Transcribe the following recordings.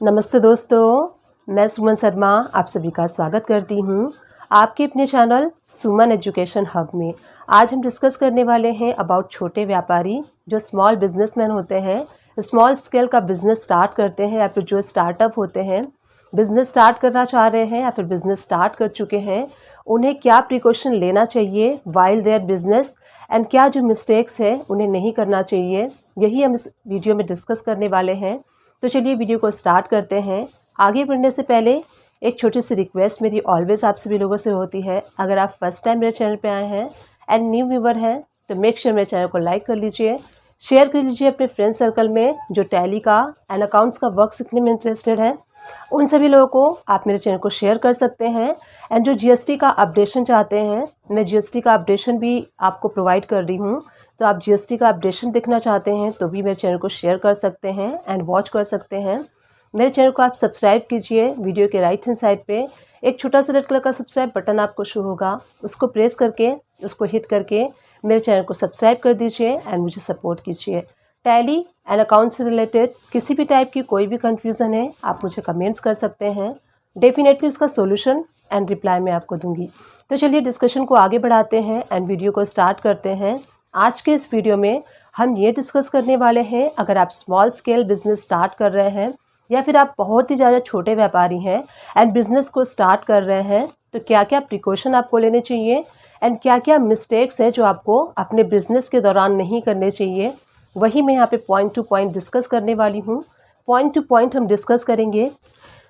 नमस्ते दोस्तों, मैं सुमन शर्मा आप सभी का स्वागत करती हूँ आपके अपने चैनल सुमन एजुकेशन हब में। आज हम डिस्कस करने वाले हैं अबाउट छोटे व्यापारी जो स्मॉल बिजनेसमैन होते हैं, स्मॉल स्केल का बिजनेस स्टार्ट करते हैं या फिर जो स्टार्टअप होते हैं, बिजनेस स्टार्ट करना चाह रहे हैं या फिर बिजनेस स्टार्ट कर चुके हैं, उन्हें क्या प्रिकॉशन लेना चाहिए वाइल देयर बिजनेस एंड क्या जो मिस्टेक्स है उन्हें नहीं करना चाहिए, यही हम इस वीडियो में डिस्कस करने वाले हैं। तो चलिए वीडियो को स्टार्ट करते हैं। आगे बढ़ने से पहले एक छोटी सी रिक्वेस्ट मेरी ऑलवेज़ आप सभी लोगों से होती है, अगर आप फर्स्ट टाइम मेरे चैनल पे आए हैं एंड न्यू व्यूवर हैं तो मेक श्योर मेरे चैनल को लाइक कर लीजिए, शेयर कर लीजिए अपने फ्रेंड सर्कल में जो टैली का एंड अकाउंट्स का वर्क सीखने में इंटरेस्टेड है। उन सभी लोगों को आप मेरे चैनल को शेयर कर सकते हैं। एंड जो जीएसटी का अपडेशन चाहते हैं, मैं जीएसटी का अपडेशन भी आपको प्रोवाइड कर रही हूँ, तो आप जीएसटी का अपडेशन देखना चाहते हैं तो भी मेरे चैनल को शेयर कर सकते हैं एंड वॉच कर सकते हैं। मेरे चैनल को आप सब्सक्राइब कीजिए। वीडियो के राइट हैंड साइड पे एक छोटा सा रेड कलर का सब्सक्राइब बटन आपको शो होगा, उसको प्रेस करके उसको हिट करके मेरे चैनल को सब्सक्राइब कर दीजिए एंड मुझे सपोर्ट कीजिए। टैली एंड अकाउंट से रिलेटेड किसी भी टाइप की कोई भी कन्फ्यूज़न है आप मुझे कमेंट्स कर सकते हैं, डेफिनेटली उसका सोल्यूशन एंड रिप्लाई मैं आपको दूंगी। तो चलिए डिस्कशन को आगे बढ़ाते हैं एंड वीडियो को स्टार्ट करते हैं। आज के इस वीडियो में हम ये डिस्कस करने वाले हैं, अगर आप स्मॉल स्केल बिजनेस स्टार्ट कर रहे हैं या फिर आप बहुत ही ज़्यादा छोटे व्यापारी हैं एंड बिज़नेस को स्टार्ट कर रहे हैं तो क्या क्या प्रिकॉशन आपको लेने चाहिए एंड क्या क्या मिस्टेक्स है जो आपको अपने बिज़नेस के दौरान नहीं करने चाहिए, वही मैं यहाँ पे पॉइंट टू पॉइंट डिस्कस करने वाली हूँ। पॉइंट टू पॉइंट हम डिस्कस करेंगे।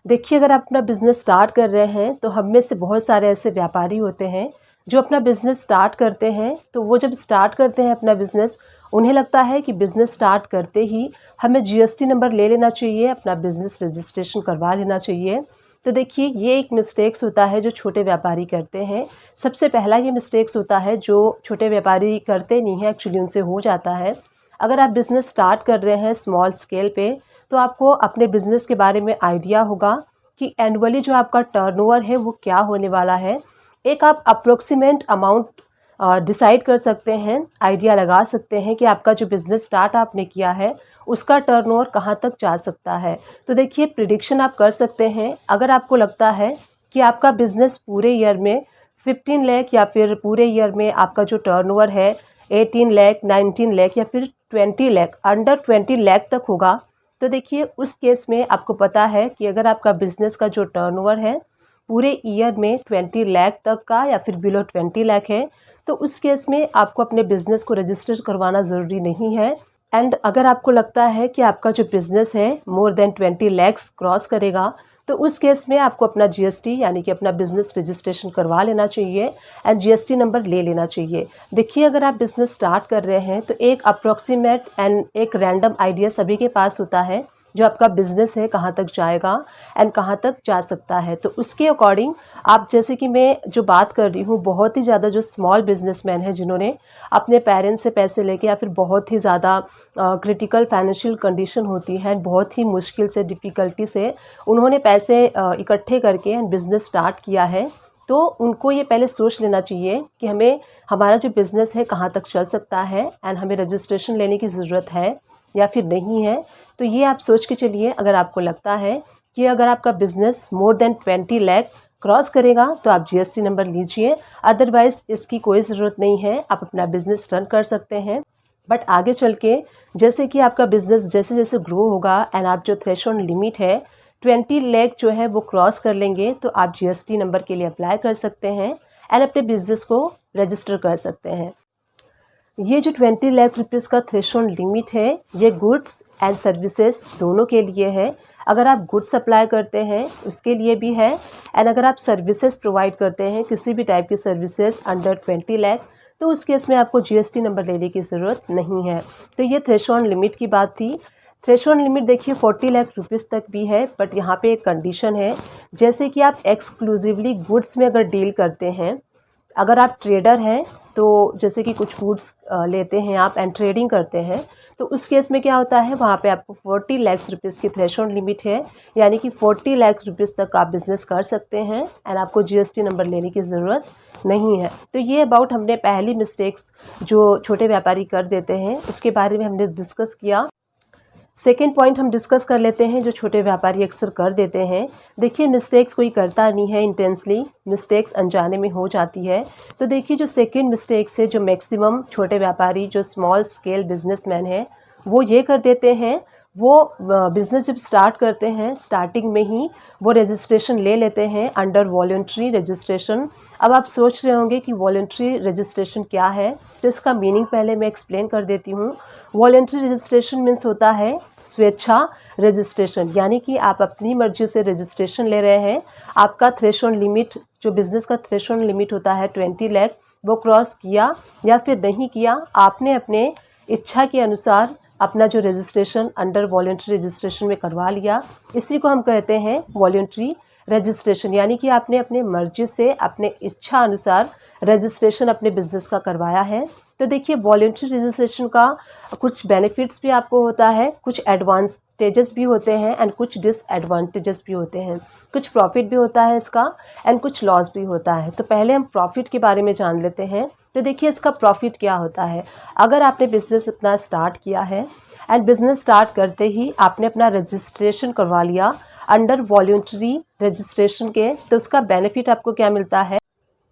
देखिए, अगर आप अपना बिज़नेस स्टार्ट कर रहे हैं तो हम में से बहुत सारे ऐसे व्यापारी होते हैं जो अपना बिज़नेस स्टार्ट करते हैं, तो वो जब स्टार्ट करते हैं अपना बिज़नेस, उन्हें लगता है कि बिज़नेस स्टार्ट करते ही हमें जीएसटी नंबर ले लेना चाहिए, अपना बिज़नेस रजिस्ट्रेशन करवा लेना चाहिए। तो देखिए, ये एक मिस्टेक्स होता है जो छोटे व्यापारी करते हैं। सबसे पहला ये मिस्टेक्स होता है जो छोटे व्यापारी करते नहीं हैं, एक्चुअली उनसे हो जाता है। अगर आप बिज़नेस स्टार्ट कर रहे हैं स्मॉल स्केल पे तो आपको अपने बिज़नेस के बारे में आइडिया होगा कि एनुअली जो आपका टर्नओवर है वो क्या होने वाला है। एक आप अप्रोक्सीमेट अमाउंट डिसाइड कर सकते हैं, आइडिया लगा सकते हैं कि आपका जो बिज़नेस स्टार्ट आपने किया है उसका टर्नओवर कहाँ तक जा सकता है। तो देखिए, प्रिडिक्शन आप कर सकते हैं। अगर आपको लगता है कि आपका बिज़नेस पूरे ईयर में 15 लाख या फिर पूरे ईयर में आपका जो टर्नओवर है 18 लाख, 19 लाख या फिर 20 लाख, अंडर 20 लाख तक होगा, तो देखिए उस केस में आपको पता है कि अगर आपका बिज़नेस का जो टर्नओवर है पूरे ईयर में 20 लाख तक का या फिर बिलो 20 लाख है, तो उस केस में आपको अपने बिज़नेस को रजिस्टर करवाना ज़रूरी नहीं है। एंड अगर आपको लगता है कि आपका जो बिज़नेस है मोर देन 20 लैक्स क्रॉस करेगा, तो उस केस में आपको अपना जीएसटी यानी कि अपना बिज़नेस रजिस्ट्रेशन करवा लेना चाहिए एंड जीएसटी नंबर ले लेना चाहिए। देखिए, अगर आप बिज़नेस स्टार्ट कर रहे हैं तो एक अप्रॉक्सीमेट एंड एक रैंडम आइडिया सभी के पास होता है जो आपका बिज़नेस है कहाँ तक जाएगा एंड कहाँ तक जा सकता है। तो उसके अकॉर्डिंग आप, जैसे कि मैं जो बात कर रही हूँ, बहुत ही ज़्यादा जो स्मॉल बिजनेसमैन हैं जिन्होंने अपने पेरेंट्स से पैसे लेके या फिर बहुत ही ज़्यादा क्रिटिकल फाइनेंशियल कंडीशन होती है, बहुत ही मुश्किल से डिफ़िकल्टी से उन्होंने पैसे इकट्ठे करके बिज़नेस स्टार्ट किया है, तो उनको ये पहले सोच लेना चाहिए कि हमें हमारा जो बिज़नेस है कहाँ तक चल सकता है एंड हमें रजिस्ट्रेशन लेने की ज़रूरत है या फिर नहीं है। तो ये आप सोच के चलिए। अगर आपको लगता है कि अगर आपका business more than 20 lakh cross करेगा तो आप जीएसटी नंबर लीजिए, अदरवाइज़ इसकी कोई ज़रूरत नहीं है, आप अपना बिज़नेस रन कर सकते हैं। बट आगे चल के जैसे कि आपका बिज़नेस जैसे जैसे ग्रो होगा एंड आप जो थ्रेशोल्ड लिमिट है 20 लाख जो है वो क्रॉस कर लेंगे, तो आप जीएसटी नंबर के लिए अप्लाई कर सकते हैं एंड अपने बिज़नेस को रजिस्टर कर सकते हैं। ये जो 20 लाख रुपीज़ का थ्रेशोल्ड लिमिट है ये गुड्स एंड सर्विसेज दोनों के लिए है। अगर आप गुड्स सप्लाई करते हैं उसके लिए भी है एंड अगर आप सर्विसेज प्रोवाइड करते हैं किसी भी टाइप की सर्विसेज अंडर 20 लाख, तो उस केस में आपको जीएसटी नंबर लेने की ज़रूरत नहीं है। तो ये थ्रेशोल्ड लिमिट की बात थी। थ्रेशोल्ड लिमिट देखिए 40 लाख रुपीज़ तक भी है, बट यहाँ पे एक कंडीशन है, जैसे कि आप एक्सक्लूसिवली गुड्स में अगर डील करते हैं, अगर आप ट्रेडर हैं तो जैसे कि कुछ गुड्स लेते हैं आप एंड ट्रेडिंग करते हैं, तो उस केस में क्या होता है, वहाँ पे आपको 40 लाख रुपीज़ की थ्रेशोल्ड लिमिट है, यानी कि 40 लाख रुपीज़ तक आप बिज़नेस कर सकते हैं एंड आपको जीएसटी नंबर लेने की ज़रूरत नहीं है। तो ये अबाउट हमने पहली मिस्टेक्स जो छोटे व्यापारी कर देते हैं उसके बारे में हमने डिस्कस किया। सेकेंड पॉइंट हम डिस्कस कर लेते हैं जो छोटे व्यापारी अक्सर कर देते हैं। देखिए मिस्टेक्स कोई करता नहीं है इंटेंसली, मिस्टेक्स अनजाने में हो जाती है। तो देखिए जो सेकेंड मिस्टेक्स है जो मैक्सिमम छोटे व्यापारी जो स्मॉल स्केल बिजनेसमैन हैं वो ये कर देते हैं, वो बिज़नेस जब स्टार्ट करते हैं स्टार्टिंग में ही वो रजिस्ट्रेशन ले लेते हैं अंडर वॉलंटरी रजिस्ट्रेशन। अब आप सोच रहे होंगे कि वॉलंटरी रजिस्ट्रेशन क्या है, तो इसका मीनिंग पहले मैं एक्सप्लेन कर देती हूँ। वॉलंटरी रजिस्ट्रेशन मीन्स होता है स्वेच्छा रजिस्ट्रेशन, यानी कि आप अपनी मर्जी से रजिस्ट्रेशन ले रहे हैं। आपका थ्रेशोल्ड लिमिट जो बिज़नेस का थ्रेशोल्ड लिमिट होता है 20 लाख वो क्रॉस किया या फिर नहीं किया, आपने अपने इच्छा के अनुसार अपना जो रजिस्ट्रेशन अंडर वॉलंटरी रजिस्ट्रेशन में करवा लिया, इसी को हम कहते हैं वॉलंटरी रजिस्ट्रेशन। यानी कि आपने अपने मर्जी से अपने इच्छा अनुसार रजिस्ट्रेशन अपने बिजनेस का करवाया है। तो देखिए वॉलंटरी रजिस्ट्रेशन का कुछ बेनिफिट्स भी आपको होता है, कुछ एडवांटेजेस भी होते हैं एंड कुछ डिसएडवांटेजेस भी होते हैं, कुछ प्रॉफिट भी होता है इसका एंड कुछ लॉस भी होता है। तो पहले हम प्रॉफिट के बारे में जान लेते हैं। तो देखिए इसका प्रॉफिट क्या होता है। अगर आपने बिज़नेस अपना स्टार्ट किया है एंड बिज़नेस स्टार्ट करते ही आपने अपना रजिस्ट्रेशन करवा लिया अंडर वॉलंटरी रजिस्ट्रेशन के, तो उसका बेनिफिट आपको क्या मिलता है।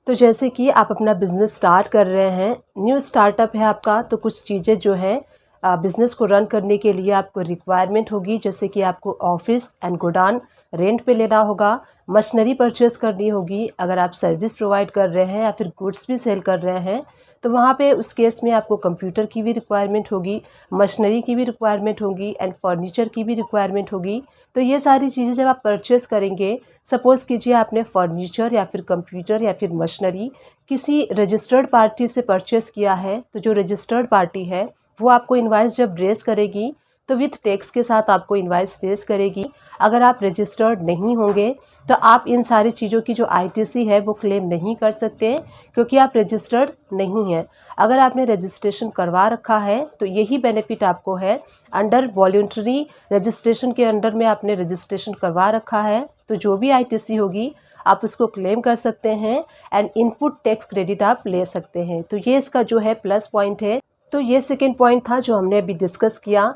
तो जैसे कि आप अपना बिज़नेस स्टार्ट कर रहे हैं, न्यू स्टार्टअप है आपका, तो कुछ चीज़ें जो है बिज़नेस को रन करने के लिए आपको रिक्वायरमेंट होगी, जैसे कि आपको ऑफिस एंड गोडाउन रेंट पे लेना होगा, मशीनरी परचेस करनी होगी। अगर आप सर्विस प्रोवाइड कर रहे हैं या फिर गुड्स भी सेल कर रहे हैं तो वहाँ पे उस केस में आपको कंप्यूटर की भी रिक्वायरमेंट होगी, मशीनरी की भी रिक्वायरमेंट होगी एंड फर्नीचर की भी रिक्वायरमेंट होगी। तो ये सारी चीज़ें जब आप परचेस करेंगे, सपोज़ कीजिए आपने फर्नीचर या फिर कंप्यूटर या फिर मशीनरी किसी रजिस्टर्ड पार्टी से परचेस किया है, तो जो रजिस्टर्ड पार्टी है वो आपको इनवाइस जब रेस करेगी तो विथ टैक्स के साथ आपको इनवाइस रेस करेगी। अगर आप रजिस्टर्ड नहीं होंगे तो आप इन सारी चीज़ों की जो आईटीसी है वो क्लेम नहीं कर सकते, क्योंकि आप रजिस्टर्ड नहीं हैं। अगर आपने रजिस्ट्रेशन करवा रखा है तो यही बेनिफिट आपको है। अंडर वॉलंटरी रजिस्ट्रेशन के अंडर में आपने रजिस्ट्रेशन करवा रखा है तो जो भी आईटीसी होगी आप उसको क्लेम कर सकते हैं एंड इनपुट टैक्स क्रेडिट आप ले सकते हैं। तो ये इसका जो है प्लस पॉइंट है। तो ये सेकेंड पॉइंट था जो हमने अभी डिस्कस किया।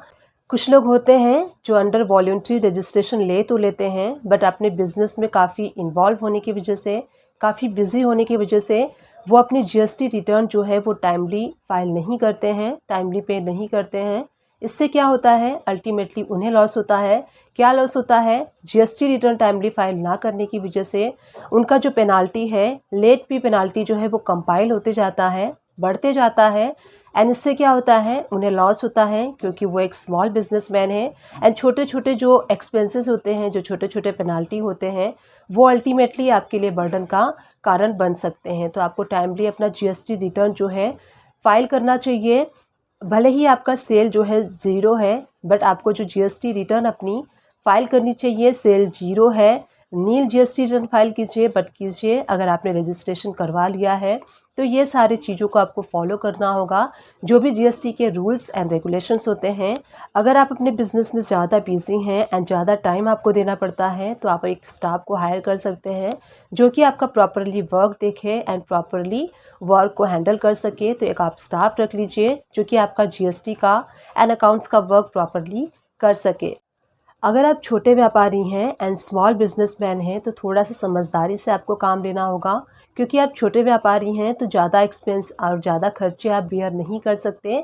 कुछ लोग होते हैं जो अंडर वॉलंटरी रजिस्ट्रेशन ले तो लेते हैं बट अपने बिजनेस में काफ़ी इन्वॉल्व होने की वजह से, काफ़ी बिजी होने की वजह से वो अपनी जीएसटी रिटर्न जो है वो टाइमली फाइल नहीं करते हैं, टाइमली पे नहीं करते हैं। इससे क्या होता है, अल्टीमेटली उन्हें लॉस होता है। क्या लॉस होता है, जीएसटी रिटर्न टाइमली फाइल ना करने की वजह से उनका जो पेनाल्टी है, लेट फी पेनाल्टी जो है वो कंपाइल होते जाता है, बढ़ते जाता है एंड इससे क्या होता है, उन्हें लॉस होता है क्योंकि वो एक स्मॉल बिजनेसमैन है एंड छोटे छोटे जो एक्सपेंसेस होते हैं, जो छोटे छोटे पेनाल्टी होते हैं वो अल्टीमेटली आपके लिए बर्डन का कारण बन सकते हैं। तो आपको टाइमली अपना जीएसटी रिटर्न जो है फाइल करना चाहिए। भले ही आपका सेल जो है ज़ीरो है बट आपको जो जीएसटी रिटर्न अपनी फाइल करनी चाहिए, सेल ज़ीरो है, नील जीएसटी रिटर्न फाइल कीजिए बट कीजिए अगर आपने रजिस्ट्रेशन करवा लिया है। तो ये सारी चीज़ों को आपको फॉलो करना होगा, जो भी जीएसटी के रूल्स एंड रेगुलेशंस होते हैं। अगर आप अपने बिजनेस में ज़्यादा बिजी हैं एंड ज़्यादा टाइम आपको देना पड़ता है तो आप एक स्टाफ को हायर कर सकते हैं जो कि आपका प्रॉपरली वर्क देखे एंड प्रॉपरली वर्क को हैंडल कर सके। तो एक आप स्टाफ रख लीजिए जो कि आपका जीएसटी का एंड अकाउंट्स का वर्क प्रॉपरली कर सके। अगर आप छोटे व्यापारी हैं एंड स्मॉल बिजनेसमैन हैं तो थोड़ा सा समझदारी से आपको काम लेना होगा, क्योंकि आप छोटे व्यापारी हैं तो ज़्यादा एक्सपेंस और ज़्यादा खर्चे आप बियर नहीं कर सकते।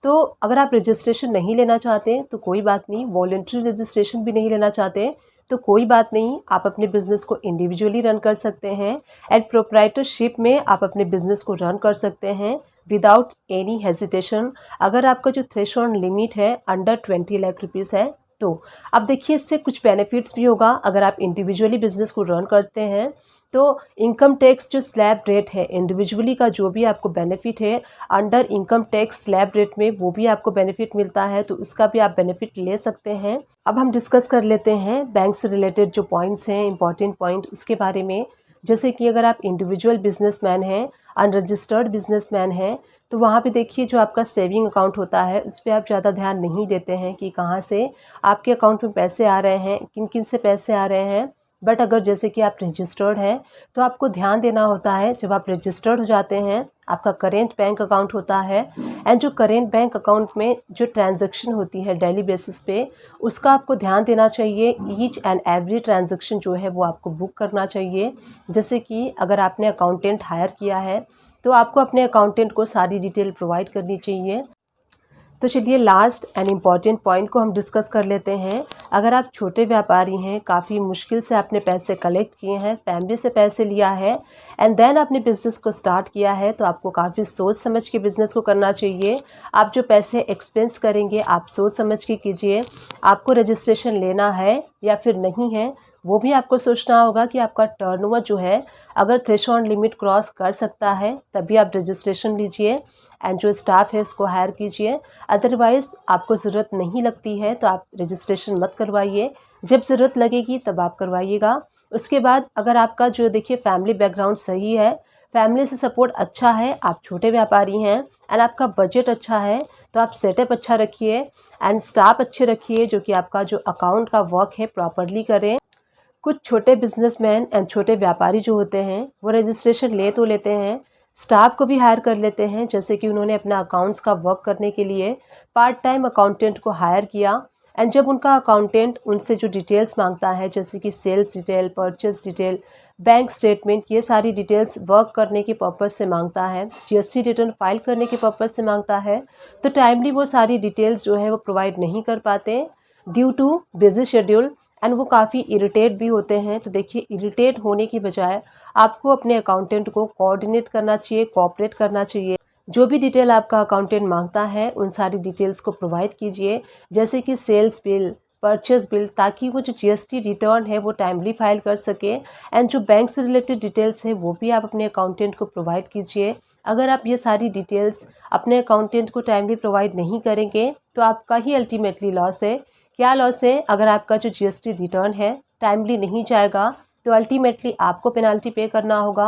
तो अगर आप रजिस्ट्रेशन नहीं लेना चाहते तो कोई बात नहीं, वॉलंटरी रजिस्ट्रेशन भी नहीं लेना चाहते तो कोई बात नहीं, आप अपने बिज़नेस को इंडिविजुअली रन कर सकते हैं एंड प्रोप्राइटरशिप में आप अपने बिज़नेस को रन कर सकते हैं विदाउट एनी हेजिटेशन। अगर आपका जो थ्रेशोल्ड लिमिट है अंडर 20 लाख रुपीज़ है तो अब देखिए इससे कुछ बेनिफिट्स भी होगा। अगर आप इंडिविजुअली बिजनेस को रन करते हैं तो इनकम टैक्स जो स्लैब रेट है इंडिविजुअली का, जो भी आपको बेनिफिट है under income tax slab rate में वो भी आपको बेनिफिट मिलता है, तो उसका भी आप बेनिफिट ले सकते हैं। अब हम डिस्कस कर लेते हैं बैंक से रिलेटेड जो पॉइंट्स हैं, इंपॉर्टेंट पॉइंट उसके बारे में। जैसे कि अगर आप इंडिविजुअल बिजनेसमैन हैं, अनरजिस्टर्ड बिजनेसमैन हैं, तो वहाँ पे देखिए जो आपका सेविंग अकाउंट होता है उस पर आप ज़्यादा ध्यान नहीं देते हैं कि कहाँ से आपके अकाउंट में पैसे आ रहे हैं, किन किन से पैसे आ रहे हैं। बट अगर जैसे कि आप रजिस्टर्ड हैं तो आपको ध्यान देना होता है, जब आप रजिस्टर्ड हो जाते हैं आपका करेंट बैंक अकाउंट होता है, एंड जो करेंट बैंक अकाउंट में जो ट्रांजैक्शन होती है डेली बेसिस पे, उसका आपको ध्यान देना चाहिए। ईच एंड एवरी ट्रांजैक्शन जो है वो आपको बुक करना चाहिए। जैसे कि अगर आपने अकाउंटेंट हायर किया है तो आपको अपने अकाउंटेंट को सारी डिटेल प्रोवाइड करनी चाहिए। तो चलिए लास्ट एंड इम्पॉर्टेंट पॉइंट को हम डिस्कस कर लेते हैं। अगर आप छोटे व्यापारी हैं, काफ़ी मुश्किल से आपने पैसे कलेक्ट किए हैं, फैमिली से पैसे लिया है एंड देन आपने बिज़नेस को स्टार्ट किया है, तो आपको काफ़ी सोच समझ के बिज़नेस को करना चाहिए। आप जो पैसे एक्सपेंस करेंगे आप सोच समझ के कीजिए। आपको रजिस्ट्रेशन लेना है या फिर नहीं है वो भी आपको सोचना होगा कि आपका टर्नओवर जो है अगर थ्रेशोल्ड लिमिट क्रॉस कर सकता है तभी आप रजिस्ट्रेशन लीजिए एंड जो स्टाफ है उसको हायर कीजिए। अदरवाइज़ आपको ज़रूरत नहीं लगती है तो आप रजिस्ट्रेशन मत करवाइए, जब ज़रूरत लगेगी तब आप करवाइएगा। उसके बाद अगर आपका जो देखिए फैमिली बैकग्राउंड सही है, फैमिली से सपोर्ट अच्छा है, आप छोटे व्यापारी हैं एंड आपका बजट अच्छा है, तो आप सेटअप अच्छा रखिए एंड स्टाफ अच्छे रखिए जो कि आपका जो अकाउंट का वर्क है प्रॉपरली करें। कुछ छोटे बिजनेसमैन एंड छोटे व्यापारी जो होते हैं वो रजिस्ट्रेशन ले तो लेते हैं, स्टाफ को भी हायर कर लेते हैं, जैसे कि उन्होंने अपना अकाउंट्स का वर्क करने के लिए पार्ट टाइम अकाउंटेंट को हायर किया एंड जब उनका अकाउंटेंट उनसे जो डिटेल्स मांगता है जैसे कि sales detail, purchase detail, bank statement, ये सारी डिटेल्स वर्क करने के पर्पज़ से मांगता है, जीएसटी रिटर्न फाइल करने के पर्पज़ से मांगता है, तो टाइमली वो सारी डिटेल्स जो है वो प्रोवाइड नहीं कर पाते due too busy schedule and वो काफ़ी इरिटेट भी होते हैं। तो देखिए इरिटेट होने की बजाय आपको अपने अकाउंटेंट को कोऑर्डिनेट करना चाहिए, कोऑपरेट करना चाहिए। जो भी डिटेल आपका अकाउंटेंट मांगता है उन सारी डिटेल्स को प्रोवाइड कीजिए, जैसे कि सेल्स बिल, परचेज बिल, ताकि वो जो जीएसटी रिटर्न है वो टाइमली फाइल कर सके एंड जो बैंक से रिलेटेड डिटेल्स है वो भी आप अपने अकाउंटेंट को प्रोवाइड कीजिए। अगर आप ये सारी डिटेल्स अपने अकाउंटेंट को टाइमली प्रोवाइड नहीं करेंगे तो आपका ही अल्टीमेटली लॉस है। क्या लॉस है? अगर आपका जो जीएसटी रिटर्न है टाइमली नहीं जाएगा तो अल्टीमेटली आपको पेनाल्टी पे करना होगा।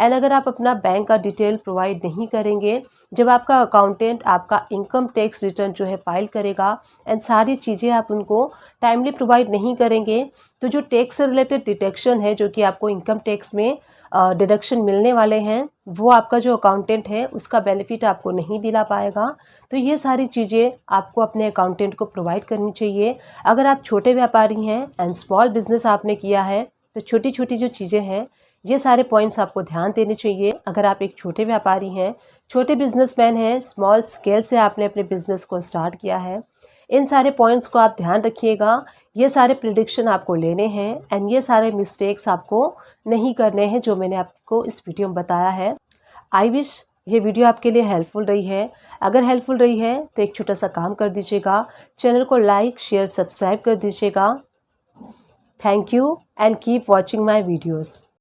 एंड अगर आप अपना बैंक का डिटेल प्रोवाइड नहीं करेंगे, जब आपका अकाउंटेंट आपका इनकम टैक्स रिटर्न जो है फाइल करेगा एंड सारी चीज़ें आप उनको टाइमली प्रोवाइड नहीं करेंगे, तो जो टैक्स से रिलेटेड डिडक्शन है जो कि आपको इनकम टैक्स में डिडक्शन मिलने वाले हैं, वो आपका जो अकाउंटेंट है उसका बेनिफिट आपको नहीं दिला पाएगा। तो ये सारी चीज़ें आपको अपने अकाउंटेंट को प्रोवाइड करनी चाहिए। अगर आप छोटे व्यापारी हैं एंड स्मॉल बिजनेस आपने किया है तो छोटी छोटी जो चीज़ें हैं ये सारे पॉइंट्स आपको ध्यान देने चाहिए। अगर आप एक छोटे व्यापारी हैं, छोटे बिजनेसमैन हैं, स्मॉल स्केल से आपने अपने बिजनेस को स्टार्ट किया है, इन सारे पॉइंट्स को आप ध्यान रखिएगा। ये सारे प्रिडिक्शन आपको लेने हैं एंड ये सारे मिस्टेक्स आपको नहीं करने हैं जो मैंने आपको इस वीडियो में बताया है। आई विश ये वीडियो आपके लिए हेल्पफुल रही है। अगर हेल्पफुल रही है तो एक छोटा सा काम कर दीजिएगा, चैनल को लाइक, शेयर, सब्सक्राइब कर दीजिएगा। Thank you and keep watching my videos.